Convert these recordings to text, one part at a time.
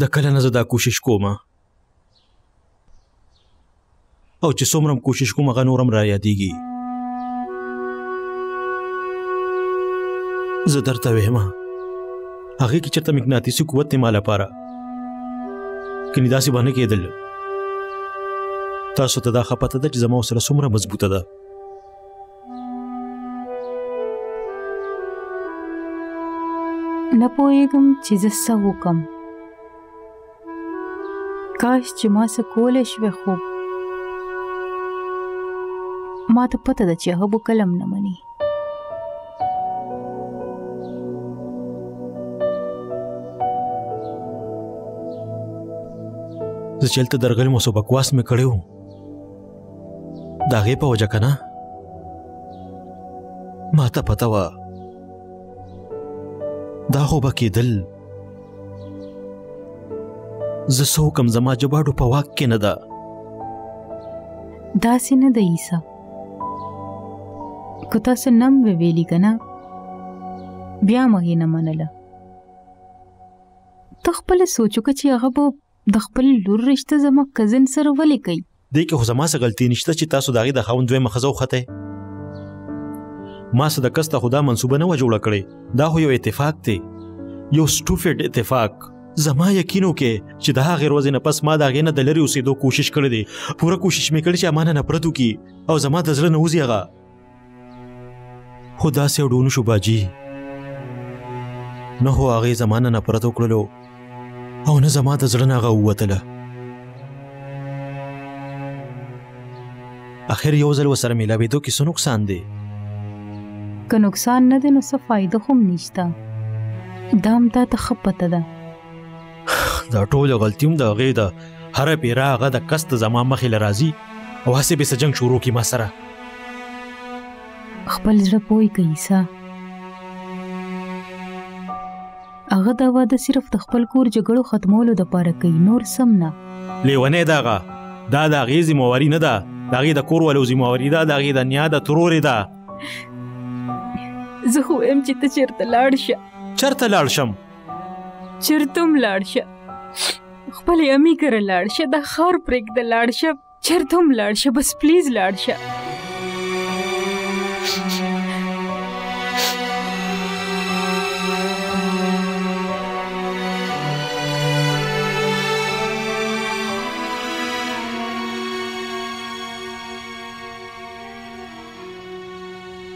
د کله نه زه دا کوشش کوم او چې څومره کوشش کوم هغه نور هم را یادېږي. زه درته وایم هغې کې چېرته مقناطیسي قوت دی ما لپاره کنې داسې به نه کېدل. تاسو ته دا ښه پته ده چې زما ورسره څومره مضبوطه ده. نه پوهېږم چې زه څه وکړم. کاش چې ما څه کولی شوې خو ما ته پته ده چې هغه به کله هم نه مني. زه چې هلته درغلم او څه بکواس مې کړی و د هغې په وجه که نه ما ته پته وه دا خو به کېدل. زه څه وکړم زما جباډو په واک کې نه ده. داسې نه ده عیسی که تاسو نه م ویلي که نه بیا م هغې نه منله. ته خپله سوچ وکړه چې هغه به د خپل لور رشته زما کزن سره ولې کوي. دې کې خو زما څه غلطي نشته چې تاسو د هغې د خاوند دویمه ښځه وختئ. ما څه د کس ته خو دا منصوبه نه وه جوړه کړې. دا خو یو اتفاق دی یو سټوفیډ اتفاق. زما یقین وکړې چې د هغې ورځې نه پس ما د هغې نه د لرې اوسېدو کوشش کړی دی. پوره کوشش مې کړی چې ما نه نفرت وکړي او زما د زړه نه وځي هغه. خو داسې اډو نه شو باجي. نه خو هغې زما نه نفرت وکړلو او نه زما د زړه نه هغه ووتله. اخر یو ځل ورسره میلاوېدو کې څه نقصان دی؟ که نقصان نه دی نو څه فایده خو هم نشته. دا هم تا ته ښه پته ده. دا ټوله غلطي هم د هغې ده. هره پیره هغه د کس ته زما مخې له راځي او هسې به څه جنګ شروع کړي ما سره. خپل زړه پوی که عیسی هغه دا واده صرف د خپل کور جګړو ختمولو دپاره کوي نور سم نه. لیونی ده هغه. دا د هغې ذمهواري نه ده. د هغې د کور والو ذمهواري ده. د هغې د نیا د ترورې ده. زه خو وایم چې ته چېرته لاړ شه. چېرته لاړ شم؟ چېرته هم لاړ شه. خپلې امي کره لاړ شه. دا ښار پرېږده لاړ شه. چېرته هم لاړ شه. بس پلیز لاړ شه.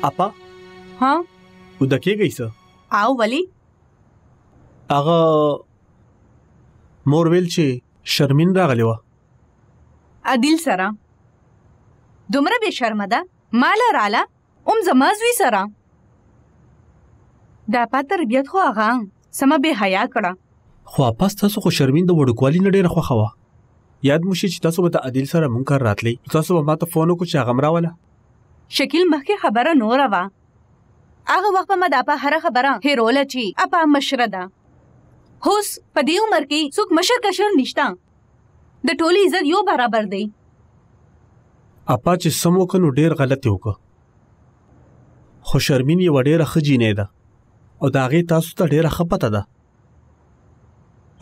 اپا ها وده کېږئ څه؟ او ولی هغه مور ویل چې شرمین راغلی وه. عادل سره دومره بې شرمه ده ماله راله هم زما زوی سره. دا اپا تربیت خو هغه سمه بې حیا کړه. خو اپا ستاسو خو شرمین د وړوکوالي نه ډېره خوښه وه. یاد مو شي چې تاسو به د عادل سره مونږ کار راتلی تاسو به ما ته فون وکړو چې هغه م راوله. شکیل مخکې خبره نوره وه. هغه وخت به ما د اپا هره خبره هیروله چې اپا مشره ده. اوس په دې عمر کې څوک مشر کشر نشته. د ټولې عزت یو برابر دی. اپا چې سم وکړه نو ډېر غلط یې وکړه. خو شرمین یوه ډېره ښه جینۍ ده او د هغې تاسو ته ډېره ښه پته ده.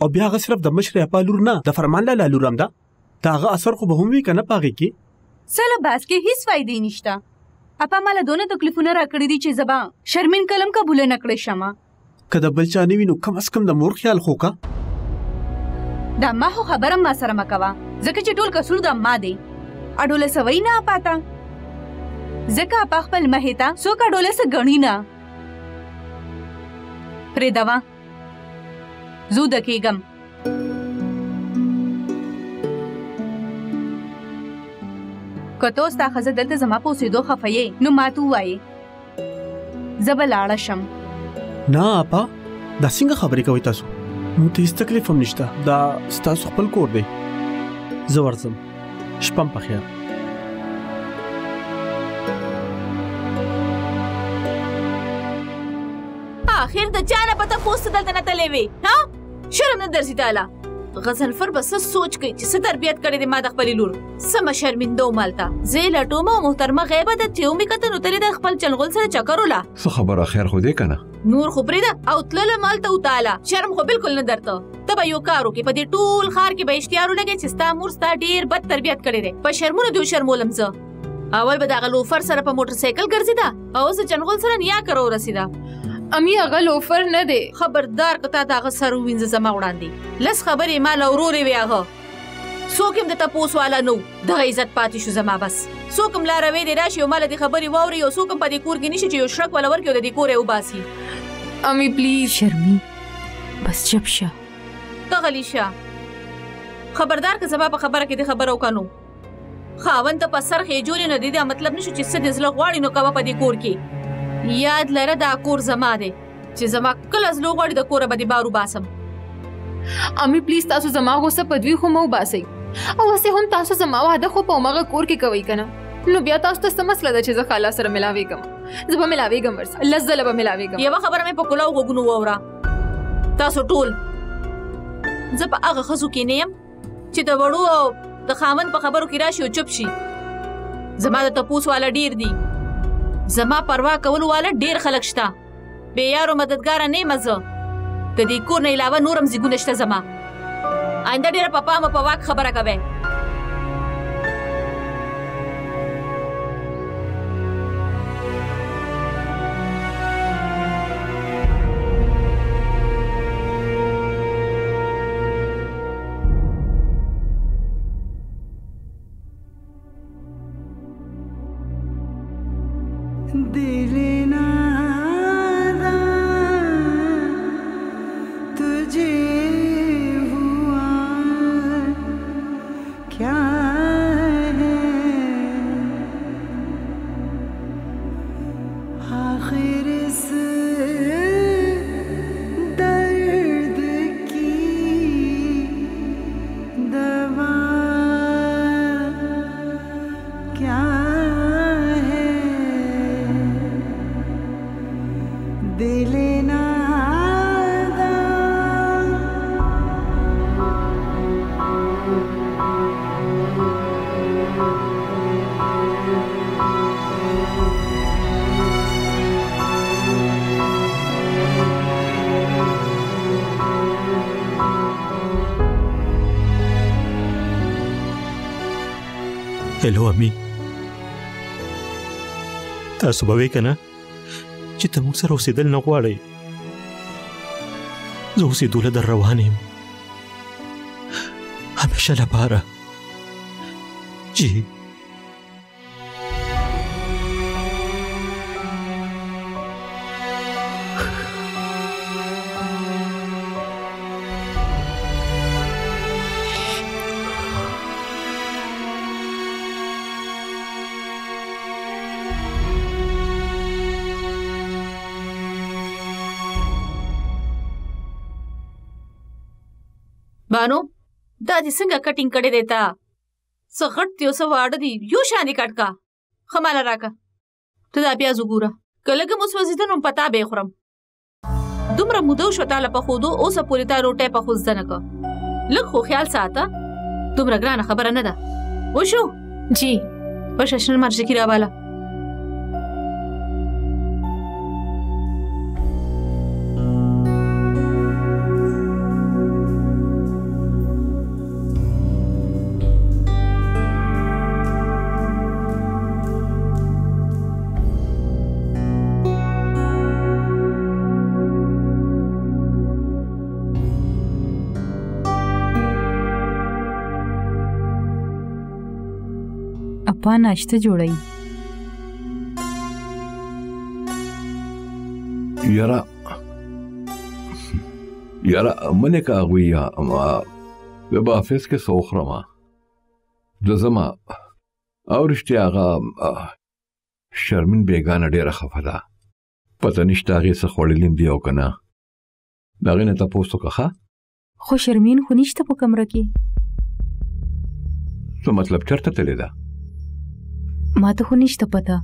او بیا هغه صرف د مشرې اپا لور نه د فرمان لالا لور هم ده. د هغه اثر خو به هم وي که نه په هغې کې. سله باس کې هیڅ فایدې نشته. اپا مالا دونه تکلیفونه راکړي دي چې زبا شرمین کلم قبوله نه کړې شمه. که د بل چا نه وي نو کم از کم د مور خیال خو کا. دا ما خو خبره ما سره مه کوه ځکه چې ټول قصور د ما دی. اډوله سوی نه اپا ته ځکه اپا خپل مهې ته څوک اډوله څه ګڼي نه. پرېږده وه زه وده کېږم. که ته ستا ښځه دلته زما په اوسېدو خفه یې نو ما ته ووایې زه به لاړه شم. نه اپا دا څنګه خبرې کوئ تاسو؟ نو ته هېڅ تکلیف هم نشته. دا ستاسو خپل کور دی. زه ورځم. شپه م په خیر. آخر د چا نه پته پوسته دلته نه تللی وې ها؟ شرم نه درځي تعالی. غضنفر به څه سوچ کوي چې څه تربیت کړې دی ما د خپلې لور. سمه شرمنده ومالته زه یې لټوم او محترمه غیبه ده چې ومې کته نو تلې د خپل چلغول سره چکر وله. څه خبره خیر خو دی که نه؟ نور خو پرېږده او تلله مالته وتاله. شرم خو بلکل نه درته. ته به یو کار وکړې په دې ټول ښار کې به اشتهار ولګې چې ستا مور ستا ډېر بد تربیت کړی دی. په شرمونو دې وشرمولم زه. اول به دغه لوفر سره په موټر سایکل ګرځېده او اوس د جنغول سره نیا کره ورسېده. امی هغه لوفر نه دی. خبردار که تا د هغه سر ووینځه زما وړاندې. لس خبرې ما له ورورې وې هغه. څوک هم د تپوس والا نه و. دغه عزت پاتې شو زما بس. څوک هم لاروی دی راشي او ما له دې خبرې واوري او څوک هم په دې کور کې نشي چې یو شړک ولا ورکړي او د دې کور یې وباسي. امی پلیز. شرمی بس چپ شه. ته غلی شه. خبردار که زما په خبره کې دې خبره وکړو. خاوند ته په سر خېجولې نه دی دا مطلب نشو چې څه دې زړه غواړي نو کوه په دې کور کې. یاد لره دا کور زما دی چې زما کله زړه غواړي د کوره به دې بار وباسم. امی پلیز تاسو زما غوسه په دوی خو مه وباسئ او هسې هم تاسو زما واده خو په هماغه کور کې کوئ که نه نو بیا تاسو ته څه مسله ده چې زه خالا سره ملاوېږم. زه به ملاوېږم ورسره. لس ځله به ملاوېږم. یوه خبره مې په کلاو غوږونو واوره. تاسو ټول زه په هغه ښځو کې نه یم چې د وړو او د خاوند په خبرو کې راشي او چپ شي. زما د تپوس والا ډیر دي. زما پروا کولو والا ډیر خلک شته. بې یارو مددګاره نه یم زه. د دې کور نه علاوه نور هم زیږونه شته زما. آینده ډېره په پام او په واک خبره کوئ. هلو امي تاسو به وی کنه چې ته موږ سره اوسېدل نه غواړئ. زه اوسېدو له در روان یم همیشه لپاره. جی بانو دا دې څنګه کټینګ کړی دی تا؟ څه غټ دی او څه واړه دي. یو شان یې کټ کا. ښه ماله راکه. ته دا پیاز وګوره. که لږ هم وسوځېده نو په تا به یې خورم. دومره موده وشوه تا له پخېدو اوسه پورې تا روټۍ پخو زده نه که. لږ خو خیال ساته. دومره ګرانه خبره نه ده. وشو؟ جی بشه شنه مرچکي راواله. اپا ناشته جوړی. یاره منې که هغوی زه به حافظ کې څه وخورم. زه ځمه او رښتیا هغه شرمین بیګانه ډېره خفه ده. پته نشته هغې څه خوړلي دي او که نه. د هغې نه تپوس وکړه ښه. خو شرمین خو نشته په کمره کې. څه مطلب چېرته تلې ده؟ ما ته خو نشته پته.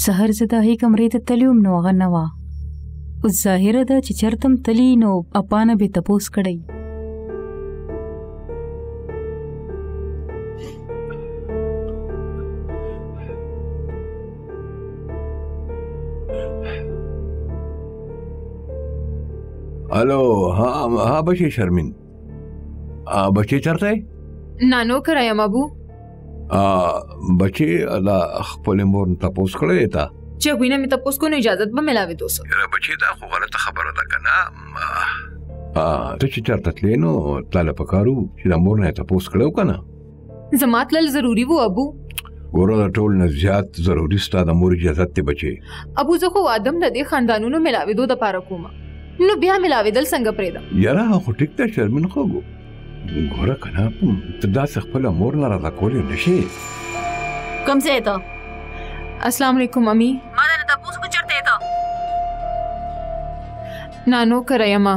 سهار زه د هغې کمرې ته تللی وم نو هغه نه وه. اوس ظاهره ده چې چېرته هم تلي نو اپا نه به یې تپوس کړی. हेलो हाँ बच्चे शर्मिन बच्चे चरते नानो करायम अबू बच्चे अला खपل مور تاسو کړی تا چې وینه می تاسو کو اجازه به ملاوي دوسو بچي دا خو غلطه خبره ده کنه ته چې چرته تلینو تعالی پکارو چې د مور نه تاسو کړو کنه زمات لل ضروری وو ابو ګوره د ټول نه زیات ضروری ستاسو د مور اجازه ته بچي ابو زه خو ادم د دې خاندانونو ملاوي دوه د پاره کوم نو بیا ملاوي دل څنګه پرېدا یاره خو ټیک ته شرمن خو ګوره کنه ته دا خپل مور نه راځه کولې نشي کوم ځای ته السلام علیکم ممی ما نه تاسو کو چرته ته نانو کرایما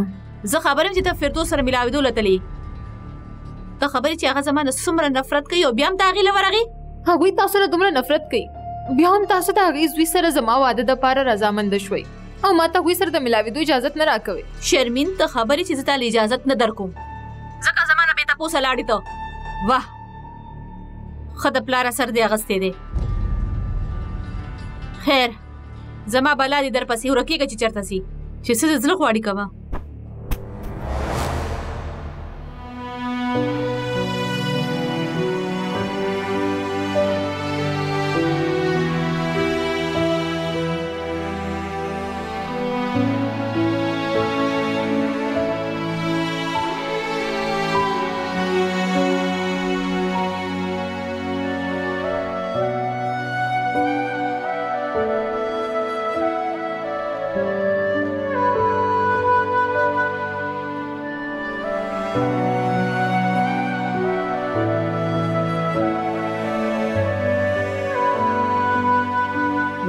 زه خبرم چې ته فردوس سره ملاوي دوه لتلی ته خبرې چې هغه زمانه څومره نفرت کوي او بیا هم تاغي لورغي هغه تاسو له دومره نفرت کوي بیا هم تاسو ته هغه زوی سره زما واده د پاره رضامند شوي او ما ته وې سره د ملاوي دوه اجازه نه راکوي شرمین ته خبرې چې زه ته اجازه نه درکوم ځکه زمانه به تاسو لاړی ته واه خد پلار سر دی اغستې دی خیر زما بلا دي در پسې ورکیږي چې چرته سي چې څه زړه غواړي کما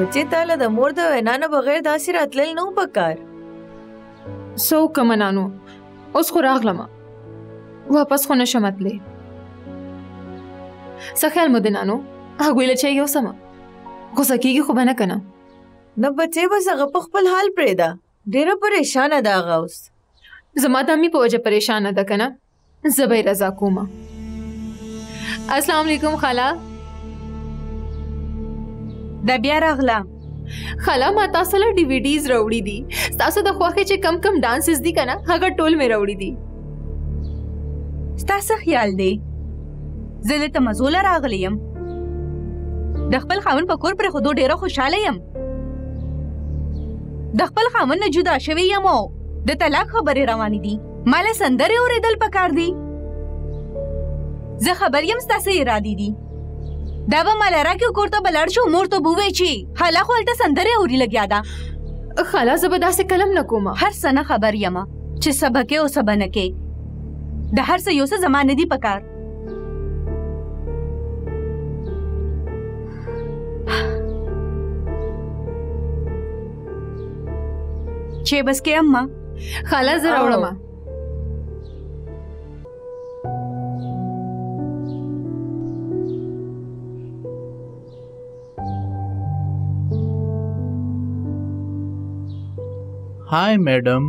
بچې تاله د مور د وینا نه بغیر داسې راتلل نو پکار سو کمنانو اوس خو راغلم واپس خو نشم تللی څه خیال مو دی نانو هغوی له چای یوسمه غوسه کېږي خو به نه که نه نه بچې بس هغه په خپل حال پرېږده ډېره پریشانه ده هغه اوس زما د امي په وجه پریشانه ده که نه زه به یې رضا کومه السلام علیکم خاله دا بیا راغله خاله ما تاسو له ډي وي ډیز راوړي دي تاسو د خوښې چې کم کم ډانسز دي کنه هغه ټول مې راوړي دي ستاسو خیال دی زه دلته مزوله راغلی یم د خپل خاوند په کور پر خودو ډیره خوشاله یم د خپل خاوند نه جدا شوی یم او د طلاق خبرې روانې دي مال سندرې اورېدل پکار دي زه خبر یم ستاسو ارادې دي دا به مال راکې کور ته بلړ شو مور ته بووي چی حالا خو هلته سندرې اوري لګیا ده خاله زه به داسې کلم نه کومه هر څه نه خبر یم چې سبا کې او سبا نه کې د هر څه یو څه زمانه دي پکار چې بس کې امه خاله زه راوړم هاي میډم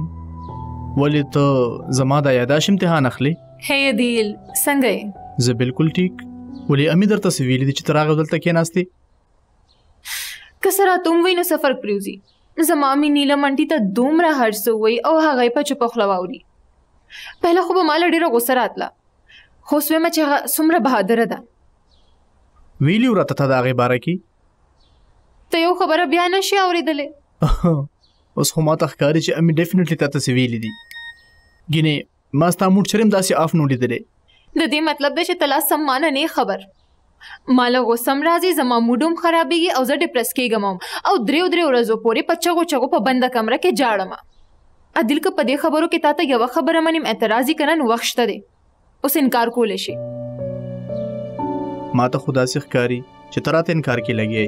ولې ته زما د یاداش امتحان اخلي هي دیل څنګه یې زه بالکل ټیک ولې امي درته سویلې دي چې تراغه دلته کې ناشتي کسره تم وینو سفر پریوزي زما مې نیله منټي ته دومره هرڅ وای او هغه په چپ خلواوري پهله خو به مال ډیره غوسه راتله خو سومه چې څومره بهادر ده ویلی ورته ته دا غي باره کی ته یو خبره بیا نشي اوریدلې اوس خو ماته ښکاري چې امي ډیفینټلی تاسو سویلې دي ګینه ما ستا موټ چرم داسې اف نو لیدلې د دې مطلب دی چې تلا سمان نه خبر مال غوسم راځي زما موډوم خرابېږي او زه ډیپرس کېږم او درې ورځې پورې په چغو په بنده کمره کې جاړم عادل که په دې خبرو کې تاته یو خبره منیم اعتراض کنه نو وخت شته دی اوس انکار کول شي ما ته خدا سي ښکاری چې تراته انکار کې لګي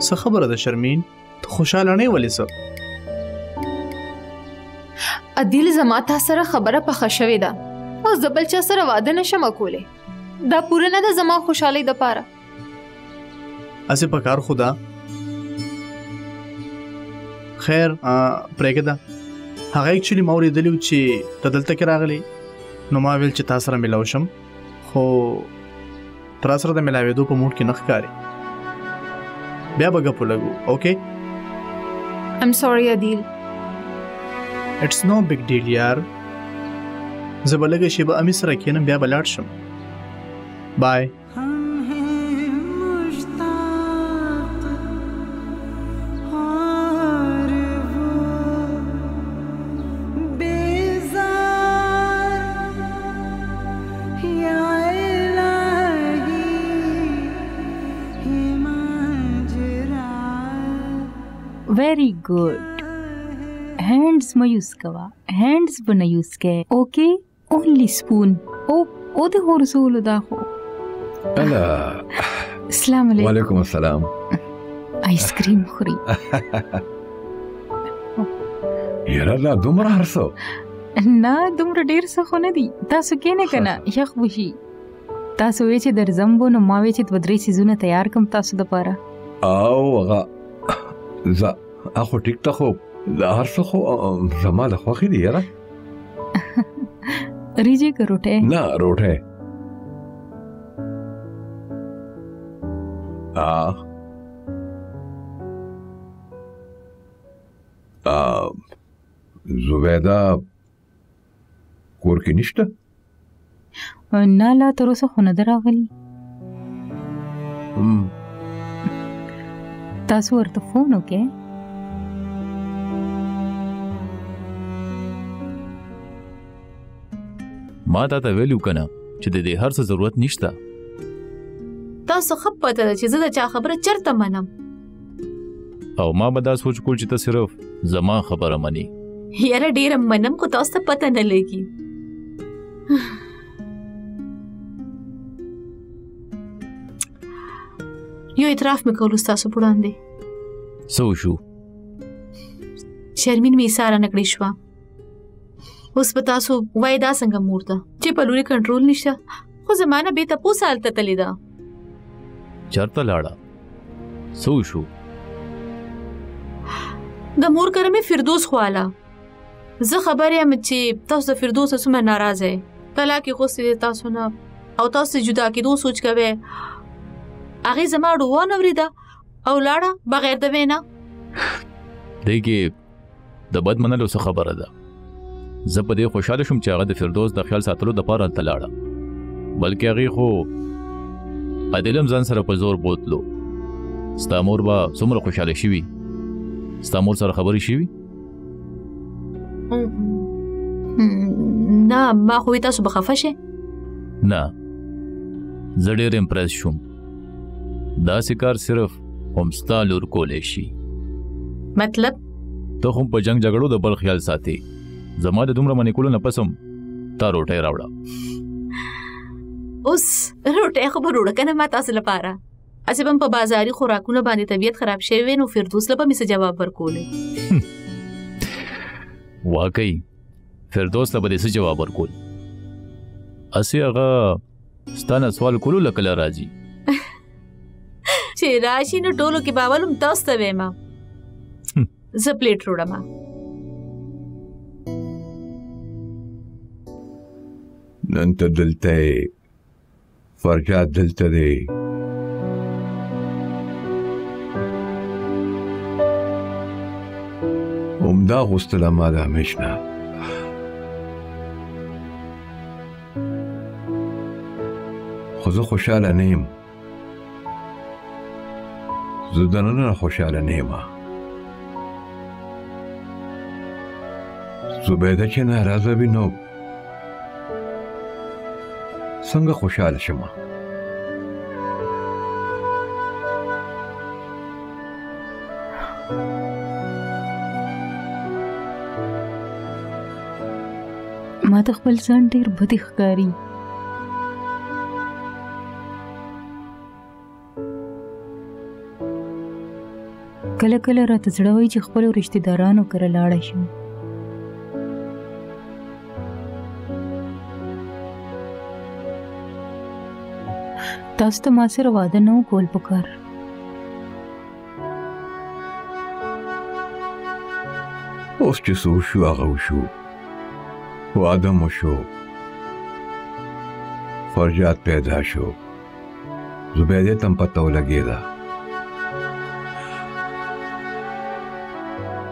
څه خبره ده شرمین ته خوشاله نه ولې څه عادل زما تاسو سره خبره په خښوي ده او زبل چا سره واده نشم کوله دا پوره نه ده زما خوشحالي د پاره اسه پکار خدا خیر پرېګدا هغه اکچولی موري دلیو چې تدلته کې راغلی نو ما ویل چې تاسو سره ملاو شم خو تر سره د ملاوېدو په موډ کې نخ کاری بیا بګه په لګو اوکے I'm sorry عادل اټس نو بیگ ډیل یار. زه به لږه شیبه امي سره کښېنم بیا به لاړ شم. بای. Very good. Hands में यूज कवा, हैंड्स बना यूज के. Okay only spoon. ओ दे हो रसूल दाखो. अला अस्सलाम वालेकुम. वालेकुम अस्सलाम. आइसक्रीम खुरी. यार ला दोमरा हरसो. ना दोमरा ډیر څه خو نه دي. تاسو کې نه کنه یخ بشي. تاسو وې چې در زمبو نو ما وې چې ودرې سيزونه تیار کم تاسو د پاره. او هغه زه اخو ټیک ته خو دا هر څه خو زما د خوښې دي یاره. ریجی که روټه؟ نه روټه. زبیده کور کې نشته؟ نه لا تر اوسه خو نه ده راغلي. تاسو ورته فون وکړئ. ما تا ته ویلو کنه چې د دې هر څه ضرورت نشته. تاسو خو پته ده چې زه د چا خبره چرته منم. او ما به دا سوچ کول چې ته صرف زما خبره مني. یاره ډیره منم خو تاسو ته پته نه لګي. یو اعتراف مې کول تاسو په وړاندې. سو شو شرمین مې ساره نکړې شو. اوس په تاسو وای دا څنګه مور ده چې په لوري کنټرول نشته. خو زمانه به تاسو حالت تللی ده. چرته لاړه سو شو. د مور کړه مې فردوس خواله. زه خبرې ام چې تاسو د فردوس سره ناراضه یې. طلاق خو سې تاسو نه او تاسو جدا کېدو سوچ کوي. هغه زما ډوان اوریدا او لاړه بغیر د وینا. دغه د بد منلو څه خبره ده. زه په دې خوشاله شوم چې هغه د فردوس د خیال ساتلو د پاره تلاړه. بلکې هغه خو ادلم ځان سره په زور بوتلو. ستامور با څومره خوشاله شي. ستامور سره خبرې شي. نه ما خو تاسو بخفه شي. نه زه ډېر امپرس شوم. دا کار صرف همستا لور کولای شي. مطلب ته هم په جنگ جګړو د بل خیال ساتي. زما د دومره منې کولو نه پسم تا روټۍ راوړه. اوس روټۍ خو به روړه کنه ما تاسو لپاره. اسې بم په بازاري خوراکونو باندې طبیعت خراب شوی نو فردوس لپاره مې څه جواب ورکولې. واقعي فردوس ته به څه جواب ورکول. اسې هغه ستانه سوال کولو لکه راځي. چې راشي نو ټولو کې باولم تاسو ته وایم. زه پلیټ روړم. نن ته دلته فرجات دلته دی. عمده غوستله ما د همیشنه. خو زه خوشحاله نه یم. زه دننه خوشحاله نه یم. زبیده چې ناراضه وي نو څنګه خوشحاله شم؟ ما ته خپل ځان ډېر بدې ښکاري. کله کله راته زړه وایي چې خپلو رشتې دارانو کره لاړه شم. تاسو ته ما سره واده نه کول پکار. اوس چې څه وشو هغه وشو. واده مو شو. فرجات پیدا شو. زبیده ته هم پته ولګېده.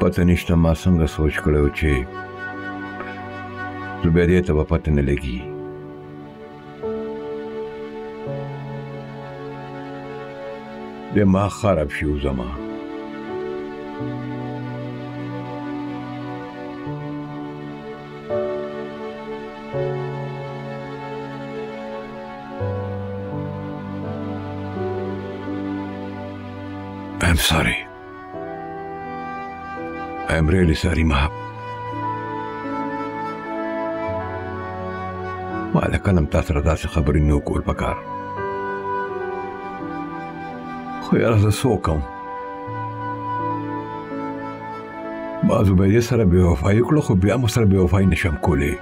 پته نشته ما څنګه سوچ کړی و چې زبیدې ته به پته نه لګي. دماغ خراب شي زما. I'm sorry. I'm really sorry, Ma. ما لکه نم تاسو سره داسې خبرې نه کول پکار. خو یاره زه څه وکړم؟ ما زبیدې سره بې وفایي وکړه خو بیا مو سره بې وفایي نه شم کولی.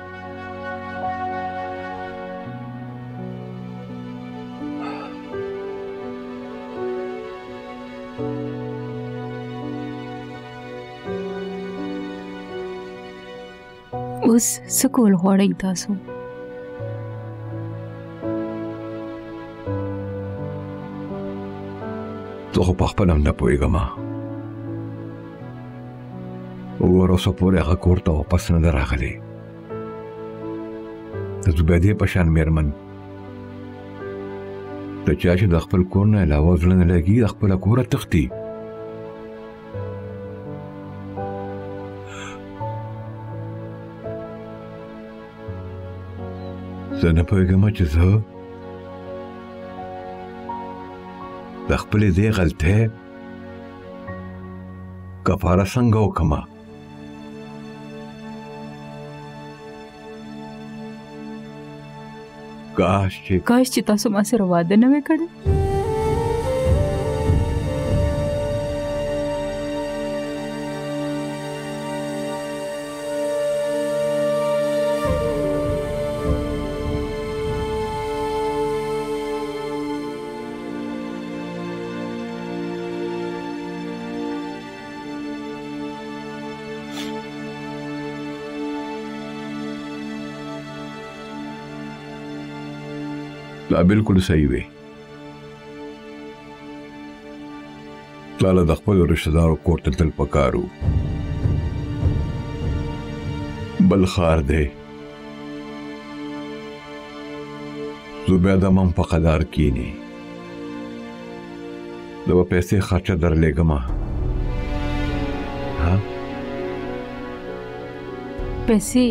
اوس څه کول غواړئ تاسو؟ زه خو پخپله هم نه پوهېږم. وګوره اوسه پورې هغه کور ته واپس نه ده راغلی. د زبیدې په شان مېرمن د چا چې د خپل کور نه علاوه زړه نه لګي د خپله کوره تښتي. زه نه پوهېږم چې زه د خپلې دې غلطۍ کفاره څنګه وکړمه. کاش چې تاسو ما سره واده نه وای کړی. دا بالکل صحیح وي. تاله د خپلو رشته دارو کور ته تل پکار و. بل ښار دی. زبیده هم په قدار کینی. زه به پیسې خرچه درلېږمه. ها؟ پیسې؟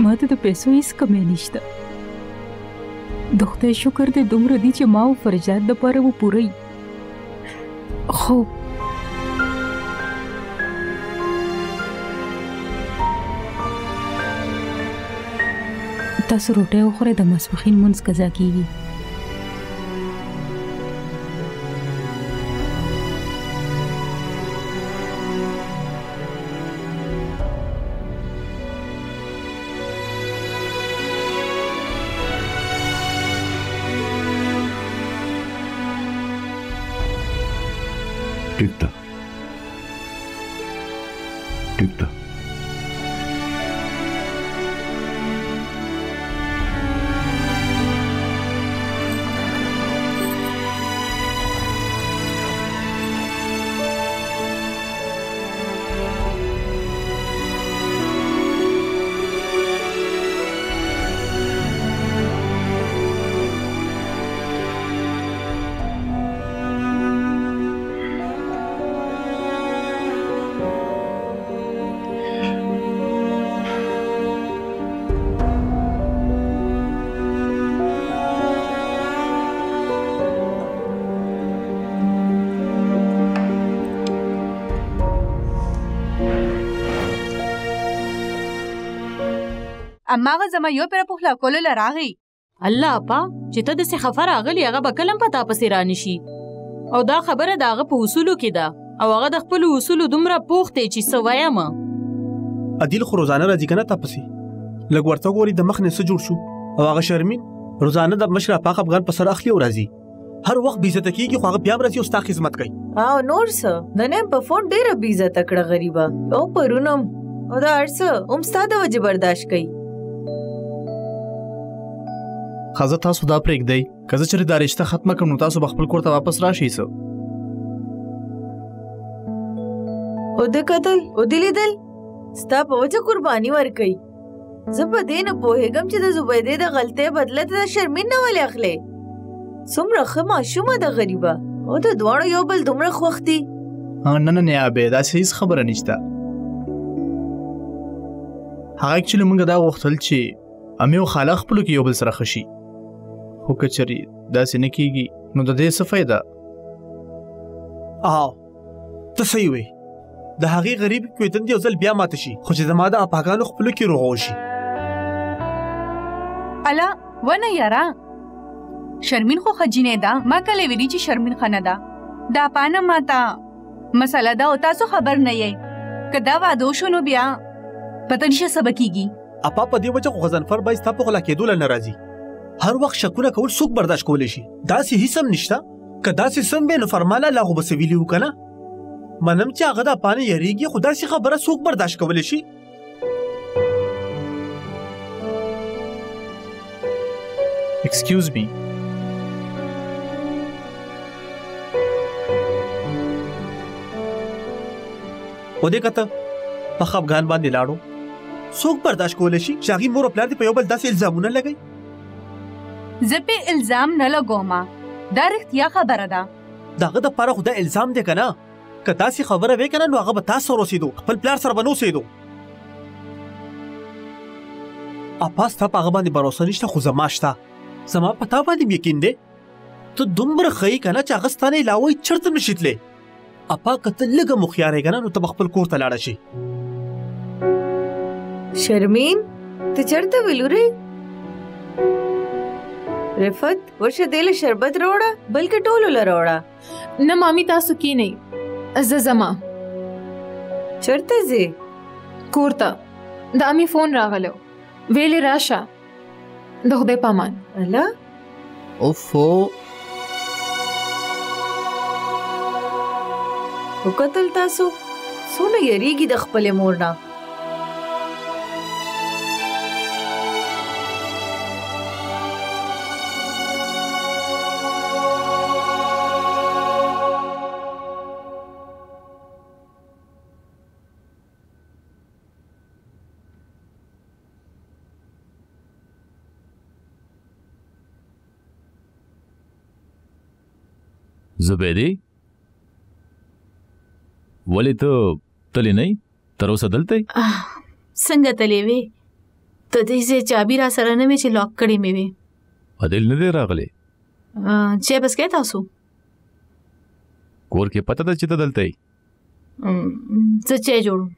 ما ته د پیسو هیڅ کمی نشته. د خدای شکر دی دومره دي چې ما او فرجاد دپاره و پوره وي. خو تاسو روټۍ وخورئ، د ماسپښین لمونځ قضا کیږي. ټیک ده ټیک ده. اماغه زما یو پر پخلا کول لراغي. الله اپا چې ته د څه خفر راغلی هغه به کلم پتا پسې رانی شي. او دا خبره داغه په اصولو کې ده او هغه د خپل اصولو دومره پوښتې چې سوایم. عادل خو روزانه راځي کنه تاسو. لګ ورته ګوري د مخ نه څه جوړ شو او هغه شرمین روزانه د مشر پاک افغان په سر اخلي او راځي. هر وخت بیزت کیږي خو هغه بیا راځي او ستا خدمت کوي. او نور څه د نیم په فون ډیره بیزت کړه غریبا او پرونم او دا ارڅ هم ستاده وجه برداشت کوي. خزه تاسو دا پرېږدئ که زه چېرې دا رشته ختمه کړم نو تاسو به خپل کور ته واپس راشئ. څه او د قتل او د لیدل ستا په وجه قرباني ورکړي. زه په دې نه پوهېږم چې د زبیدې د غلطۍ بدله ته د شرمین نه ولې اخلې. څومره ښه ماشومه ده غریبه او د دواړو یو بل دومره خوښ دي. نه نه عابد داسې هیڅ خبره نشته. هغه اکچولی موږ دا غوښتل چې امي او خاله خپلو کې یو بل سره ښه شي، خو که چېرې داسې نه کېږي نو د دې څه فایده؟ ته صحیح وې، د هغې غریب کویدن یو ځل بیا ماته شي، خو چې زما د اپاګانو خپلو کې روغ شي. الا ونه یاره شرمین خو خجینې ده، ما کله ویلي چې شرمین ښه نه ده. دا پانه ماته مسله ده او تاسو خبر نه یې. که دا واده وشو نو بیا پته نشه څه به کېږي. اپا په دې وجه خو غضنفر باید ستا په غلا کېدو نه راځي. هر وخت شکونه کول څوک برداشت کولی شي؟ داسې هیڅ هم نشته. که داسې سم وی نو فرماله لا خو به څه ویلي وو که نه؟ منم چې هغه د اپانه یریږي، خو داسې خبره څوک برداشت کولی شي؟ ایکسکیوز می. او دې کته په خفګان باندې لاړو. څوک برداشت کولی شي چې هغې مور او پلار دې په یو بل داسې الزامونه لګوي؟ زه پې الزام نه لګوم، دا رښتیا خبره ده. د هغه دپاره خو دا الزام دی که نه؟ که داسې خبره وې که نه نو هغه به تا سره اوسېدو، خپل پلار سره به نه اوسېدو. اپا ستا په هغه باندې باروسه نشته، خو زما شته. زما په تا باندې یقین دی. ته دومره ښه یې که نه چې هغه ستا نه علاوه چېرته نه شي تللی. اپا که ته لږه مخیار یې که نه نو ته به خپل کور ته لاړه شي. شرمین ته چېرته ویلورې؟ رفت ورشه دې له شربت راوړه، بلکې ټولو له راوړه. نه مامي تاسو کینئ، زه ځمه. چېرته ځې؟ کور ته. د امي فون راغلو، ویلې راشه. د خدای په امان. الله اوفو وکتل تاسو څونه یریږي د خپلې مور نه. زبیدې ولې ته تللی نه یې؟ تر اوسه دلته یې؟ څنګه تللی وې؟ د دې ځای چابي را سره نه وې چې لاک کړې مې وې. عادل نه دی راغلی؟ چای بس کې تاسو کور کې پته ده چې ته دلته یې؟ زه چای جوړم.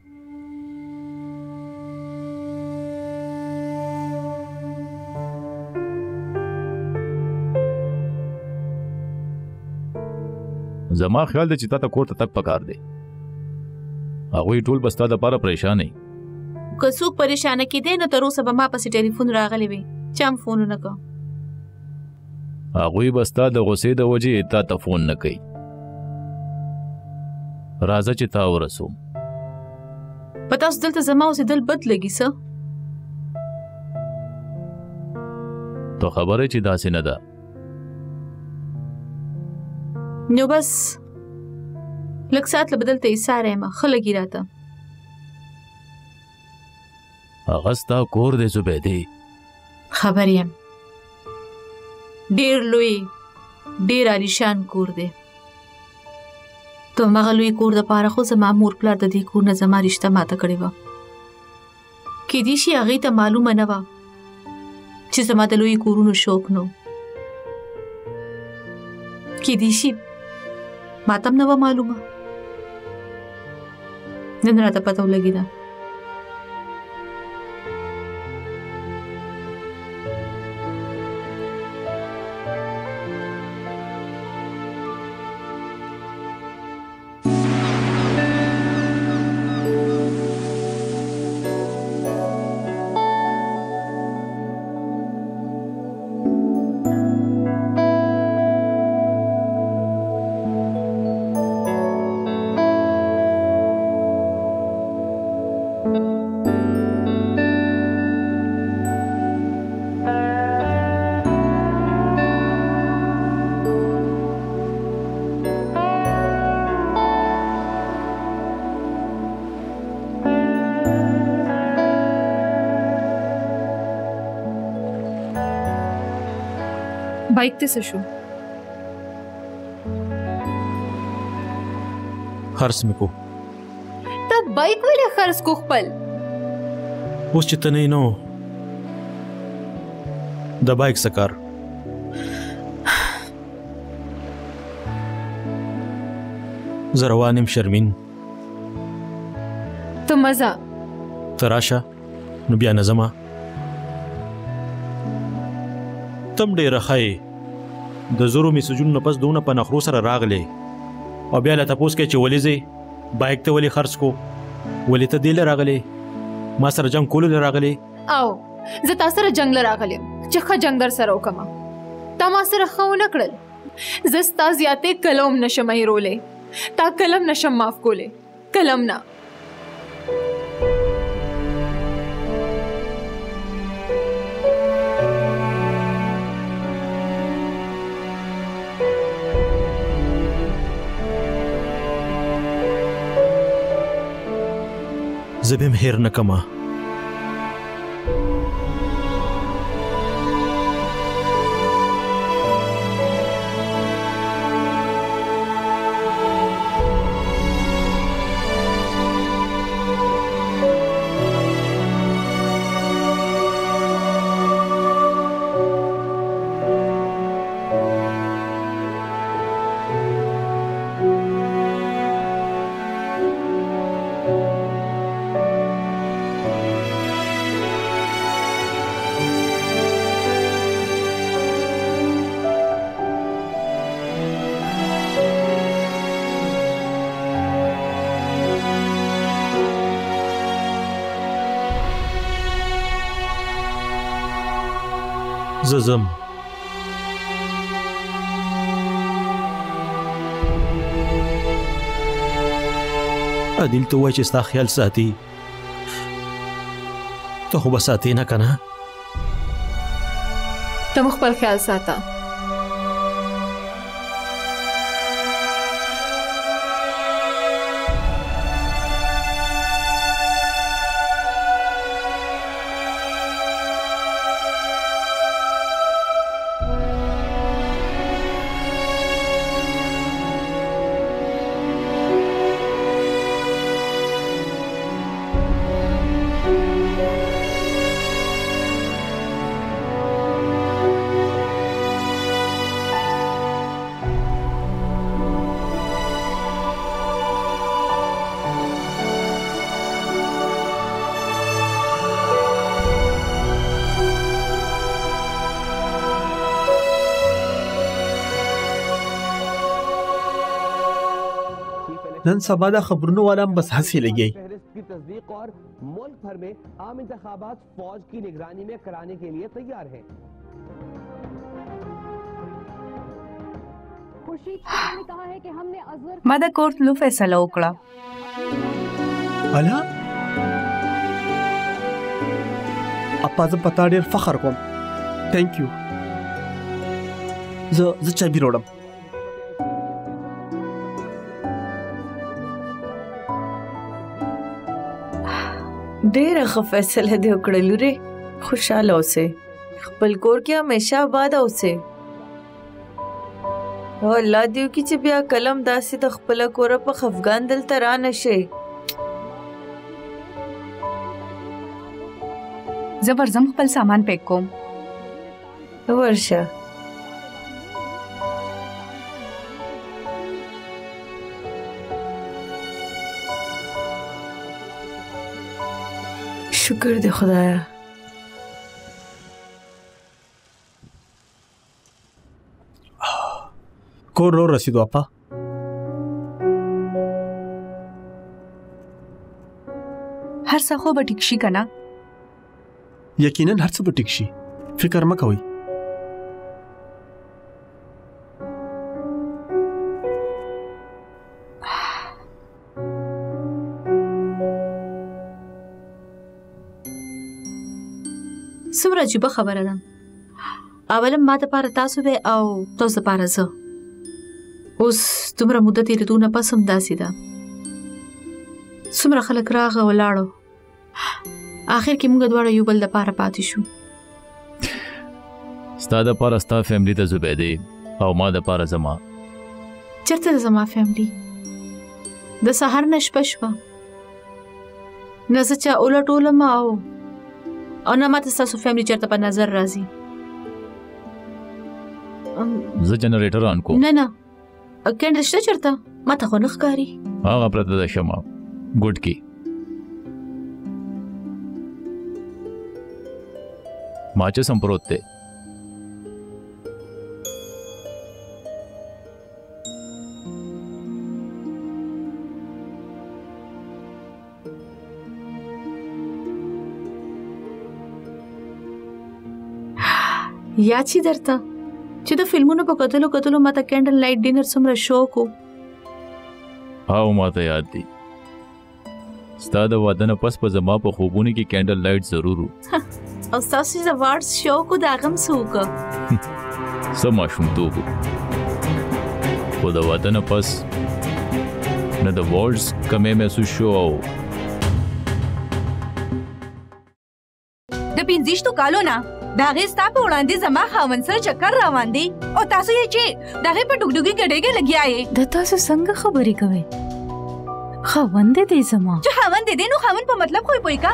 زما خیال دی چې تا ته کور ته تک پکار دی. هغوی ټول به ستا دپاره پریشان وي. که څوک پریشانه کېدی نو تر اوسه به ما پسې ټلیفون راغلی وي، چا هم فون ونه کړ. هغوی به ستا د غوسې د وجې تا ته فون نه کوي. راځه چې تا ورسوم. په تاسو دلته زما اوسېدل بد لګي څه؟ ته خبره چې داسې نه ده. نو بس لږ ساعت له بدلته ایساره یم، ښه لګي راته. هغه ستا کور دی زبیدې. خبر یم، ډېر لوی ډېر عالیشان کور دی. ته هماغه لوی کور دپاره خو زما مور پلار د دې کور نه زما رشته ماته کړې وه. کیدای شي هغې ته معلومه نه وه چې زما د لوی کورونو شوق نو. کیدای شي ماته هم نه وه معلومه. نن راته پته ولګېده. بایک ته څه شو؟ خرڅ مې کو. تا بایک ولې خرڅ کو خپل؟ اوس چې ته نه نو د بایک څه کار؟ زه روان یم شرمین. ته مزه ته راشه نو بیا نه ځمه. تم ډېره ښه یې. د زرو میسجونو نه پس دونه په نخرو سره راغلی او بیا له تپوس کوي چې ولې ځې بایک ته ولې خرڅ کو؟ ولې ته دې له راغلی؟ ما سره جنګ کولو له راغلی؟ او زه تا سره جنګ له راغلی یم چې ښه جنګ در سره وکړم. تا ما سره ښه ونه کړل. زه ستا زیاتې کلم نشم هیرولی. تا کلم نشم معاف کولی. کلم نه. زه به م هېر نه کړمه. زه ځم. عادل ته وایي چې ستا خیال ساتي. ته خو به ساتې نه که نه؟ ته مو خپل خیال ساته. نن سبا دا خبرونه والا هم بس هسې لګي. की तस्दीक और मुल्क भर में आम इंतखाबात फौज की निगरानी में कराने के लिए तैयार हैं। ما د کورټ لو فیصله وکړه. الا اپا زه پتا ډېر فخر کوم. تھینک یو. زه چابي وروړم. ډېره ښه فیصله دې وکړه لورې. خوشحاله اوسې. خپل کور کې همیشه آباد اوسې. او الله دې وکړي چې بیا کلم داسې د خپله کوره په خفګان دلته را نه شې. زه ورځم خپل سامان پیک کوم. ورشه. شکر دې خدایا. کور رو رسیدو اپا. هر څه خو به ټیک شي که نه؟ یقینا هر څه به ټیک شي. فکر مه کوئ. څومره عجیبه خبره ده. اولم ما دپاره تاسو دی او تاسو دپاره زه. اوس دومره موده تېرېدو نه پس هم داسې ده. څومره خلک راغه ولاړو. آخر کې موږ دواړه یو بل دپاره پاتې شو. ستا د پاره ستا فیملی ته زبیدې او ما د پاره زما. چرته د زما فیملی؟ د سهار نه شپه شوه نه زه چا ولټولم او نه ماته ستاسو فیملی چرته په نظر راځي. زه جنریټر آن کوم. نه کینډل شته چرته؟ ماته خو نه ښکاري. هغه پرته ده شمه ګوډ کې ماچس هم پروت دی. یاد شي درته چې د فلمونو په کتلو ماته کینډل لایټ ډینر څومره شوق و؟ او ماته یاد دی ستا د واده نه پس په زما په خوبونو کې کینډل لایټ ضرور و. او ستاسو د وارډز شوق و د هغه هم څه وکړه؟ څه ماشومتوب و خو د واده نه پس نه د وارډز کمی محسوس شو او د 15 کالو نه د هغې ستا په وړاندې زما خاوند سره چکر روان دی او تاسو یې چې د هغې په ډوګډوګي ګډېږې لګیا یې. د تاسو څنګه خبرې کوئ؟ خاوند دی زما. چې خاوند دی نو خاوند په مطلب خو یې پوهې کا.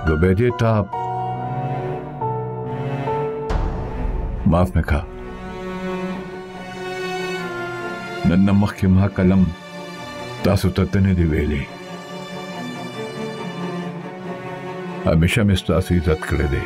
زبیدې تا معاف مې کا. نن نه مخکې ما کلم تاسو ته نه دی ویلې. همیشه مې ستاسو عزت کړی دی.